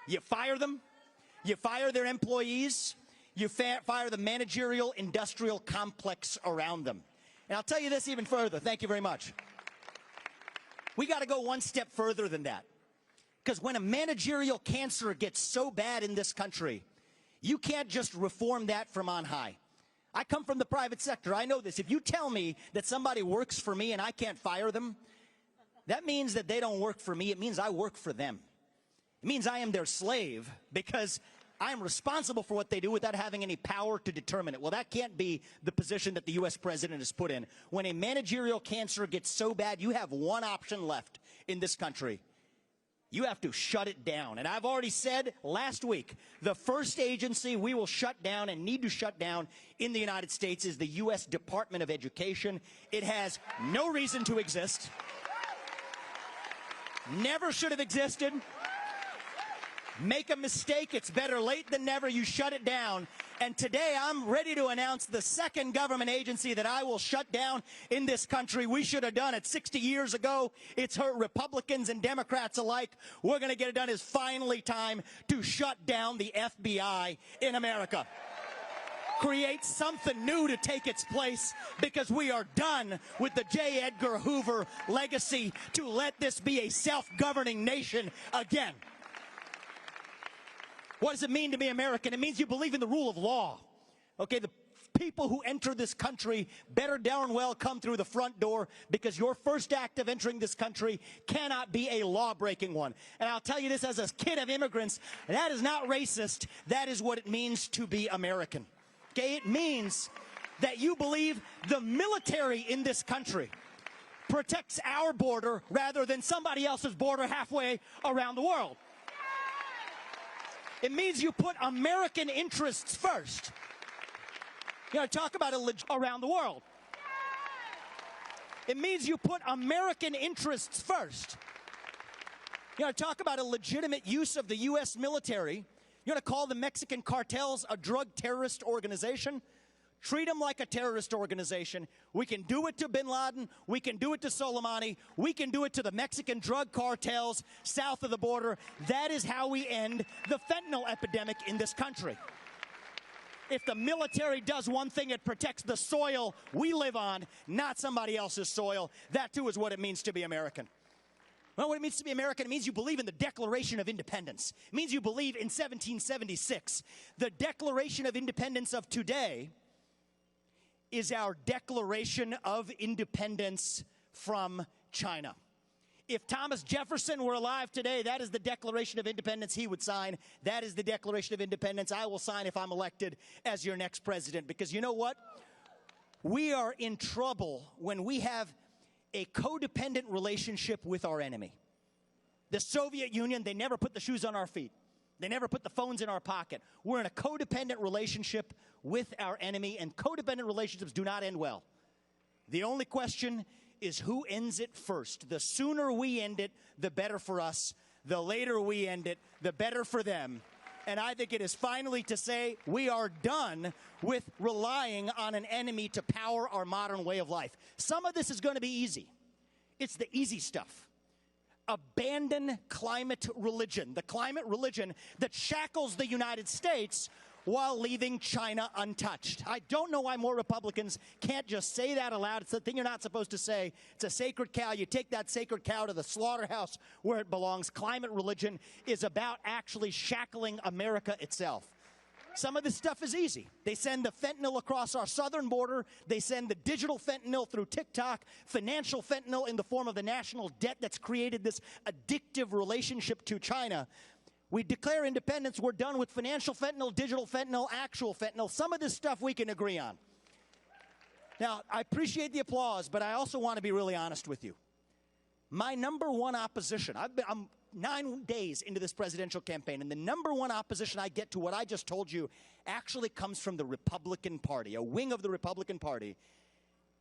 You fire them, you fire their employees, you fire the managerial industrial complex around them. And I'll tell you this even further. Thank you very much. We got to go one step further than that. Because when a managerial cancer gets so bad in this country, you can't just reform that from on high. I come from the private sector. I know this. If you tell me that somebody works for me and I can't fire them, that means that they don't work for me. It means I work for them. It means I am their slave because I am responsible for what they do without having any power to determine it. Well, that can't be the position that the U.S. president has put in. When a managerial cancer gets so bad, you have one option left in this country. You have to shut it down. And I've already said last week, the first agency we will shut down and need to shut down in the United States is the U.S. Department of Education. It has no reason to exist. Never should have existed. Make a mistake, it's better late than never. You shut it down. And today I'm ready to announce the second government agency that I will shut down in this country. We should have done it 60 years ago. It's hurt Republicans and Democrats alike. We're going to get it done. It's finally time to shut down the FBI in America. Create something new to take its place, because we are done with the J. Edgar Hoover legacy to let this be a self-governing nation again. What does it mean to be American? It means you believe in the rule of law. Okay, the people who enter this country better darn well come through the front door, because your first act of entering this country cannot be a law-breaking one. And I'll tell you this as a kid of immigrants, that is not racist. That is what it means to be American. Okay, it means that you believe the military in this country protects our border rather than somebody else's border halfway around the world. It means you put American interests first. You know, talk about around the world. It means you put American interests first. You know, talk about a legitimate use of the U.S. military. You want to call the Mexican cartels a drug terrorist organization? Treat them like a terrorist organization. We can do it to bin Laden. We can do it to Soleimani. We can do it to the Mexican drug cartels south of the border. That is how we end the fentanyl epidemic in this country. If the military does one thing, it protects the soil we live on, not somebody else's soil. That, too, is what it means to be American. Well, what it means to be American, it means you believe in the Declaration of Independence. It means you believe in 1776. The Declaration of Independence of today is our Declaration of Independence from China. If Thomas Jefferson were alive today, that is the Declaration of Independence he would sign. That is the Declaration of Independence I will sign if I'm elected as your next president. Because you know what? We are in trouble when we have a codependent relationship with our enemy. The Soviet Union, they never put the shoes on our feet. They never put the phones in our pocket. We're in a codependent relationship with our enemy, and codependent relationships do not end well. The only question is who ends it first. The sooner we end it, the better for us. The later we end it, the better for them. And I think it is finally to say we are done with relying on an enemy to power our modern way of life. Some of this is going to be easy. It's the easy stuff. Abandon climate religion, the climate religion that shackles the United States while leaving China untouched. I don't know why more Republicans can't just say that aloud. It's the thing you're not supposed to say. It's a sacred cow. You take that sacred cow to the slaughterhouse where it belongs. Climate religion is about actually shackling America itself. Some of this stuff is easy. They send the fentanyl across our southern border. They send the digital fentanyl through TikTok, financial fentanyl in the form of the national debt that's created this addictive relationship to China. We declare independence. We're done with financial fentanyl, digital fentanyl, actual fentanyl. Some of this stuff we can agree on. Now, I appreciate the applause, but I also want to be really honest with you. My number one opposition, I'm 9 days into this presidential campaign, and the number one opposition I get to what I just told you actually comes from the Republican Party, a wing of the Republican Party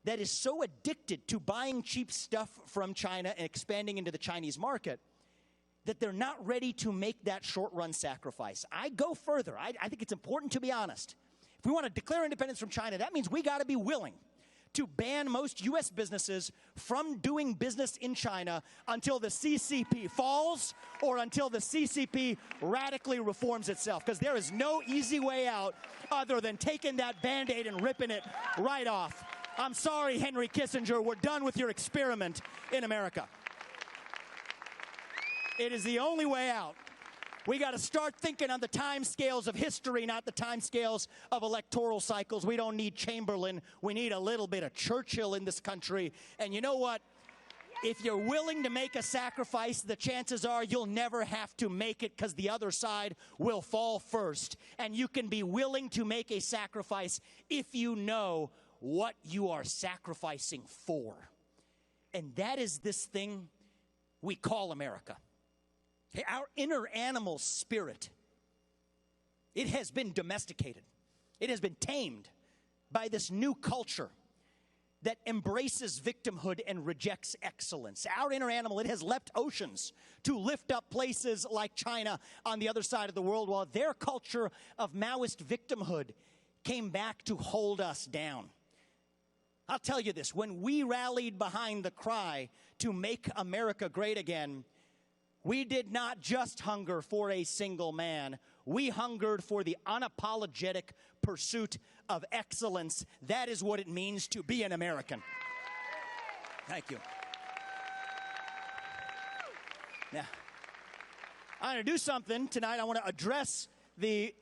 that is so addicted to buying cheap stuff from China and expanding into the Chinese market that they're not ready to make that short-run sacrifice. I go further. I think it's important to be honest. If we want to declare independence from China, that means we got to be willing to ban most U.S. businesses from doing business in China until the CCP falls or until the CCP radically reforms itself, because there is no easy way out other than taking that Band-Aid and ripping it right off. I'm sorry, Henry Kissinger, we're done with your experiment in America. It is the only way out. We got to start thinking on the time scales of history, not the time scales of electoral cycles. We don't need Chamberlain. We need a little bit of Churchill in this country. And you know what? If you're willing to make a sacrifice, the chances are you'll never have to make it, because the other side will fall first. And you can be willing to make a sacrifice if you know what you are sacrificing for. And that is this thing we call America. Our inner animal spirit, it has been domesticated. It has been tamed by this new culture that embraces victimhood and rejects excellence. Our inner animal, it has leapt oceans to lift up places like China on the other side of the world, while their culture of Maoist victimhood came back to hold us down. I'll tell you this, when we rallied behind the cry to make America great again, we did not just hunger for a single man. We hungered for the unapologetic pursuit of excellence. That is what it means to be an American. Thank you. Now, I'm going to do something tonight. I want to address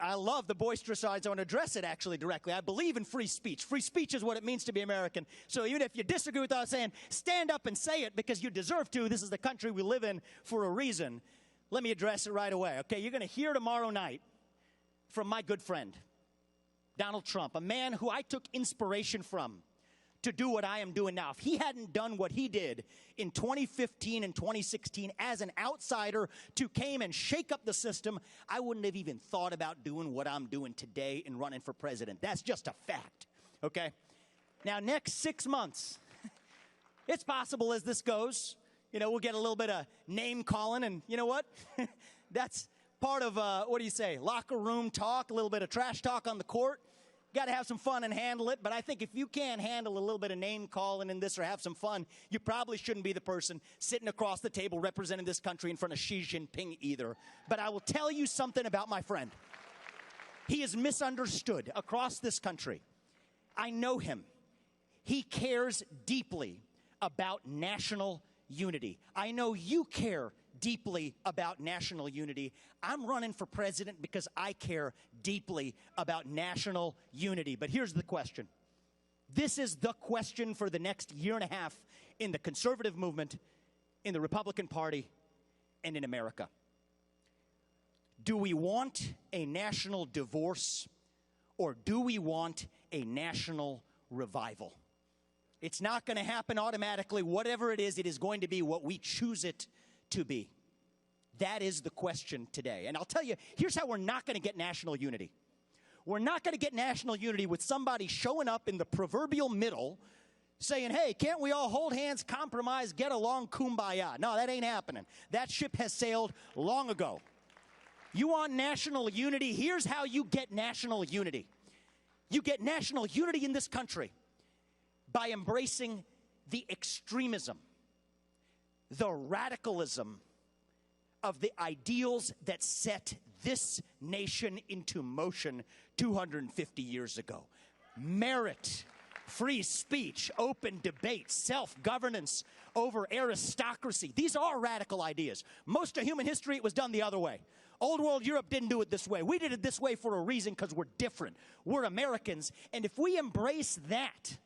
I love the boisterous sides. I want to address it actually directly. I believe in free speech. Free speech is what it means to be American. So even if you disagree with what I'm saying, stand up and say it, because you deserve to. This is the country we live in for a reason. Let me address it right away. Okay, you're going to hear tomorrow night from my good friend, Donald Trump, a man who I took inspiration from to do what I am doing now. If he hadn't done what he did in 2015 and 2016 as an outsider to came and shake up the system, I wouldn't have even thought about doing what I'm doing today and running for president. That's just a fact, okay? Now, next 6 months, it's possible as this goes, you know, we'll get a little bit of name calling, and you know what? That's part of, what do you say, locker room talk, a little bit of trash talk on the court. Got to have some fun and handle it, but I think if you can't handle a little bit of name calling in this or have some fun, you probably shouldn't be the person sitting across the table representing this country in front of Xi Jinping either. But I will tell you something about my friend. He is misunderstood across this country. I know him. He cares deeply about national unity. I know you care deeply about national unity. I'm running for president because I care deeply about national unity. But here's the question. This is the question for the next year and a half in the conservative movement, in the Republican Party, and in America. Do we want a national divorce, or do we want a national revival? It's not going to happen automatically. Whatever it is going to be what we choose it to be. That is the question today. And I'll tell you, here's how we're not going to get national unity. We're not going to get national unity with somebody showing up in the proverbial middle saying, hey, can't we all hold hands, compromise, get along, kumbaya? No, that ain't happening. That ship has sailed long ago. You want national unity? Here's how you get national unity. You get national unity in this country by embracing the extremism, the radicalism of the ideals that set this nation into motion 250 years ago. Merit, free speech, open debate, self-governance over aristocracy. These are radical ideas. Most of human history, it was done the other way. Old world Europe didn't do it this way. We did it this way for a reason, because we're different. We're Americans. And if we embrace that,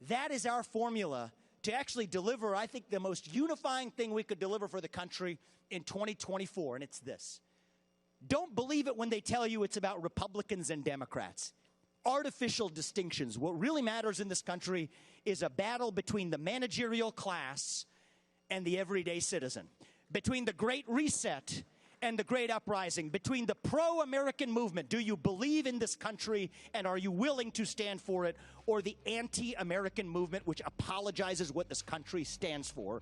that is our formula to actually deliver, I think, the most unifying thing we could deliver for the country in 2024, and it's this. Don't believe it when they tell you it's about Republicans and Democrats. Artificial distinctions. What really matters in this country is a battle between the managerial class and the everyday citizen, between the Great Reset and the Great Uprising, between the pro-American movement, do you believe in this country and are you willing to stand for it, or the anti-American movement, which apologizes what this country stands for,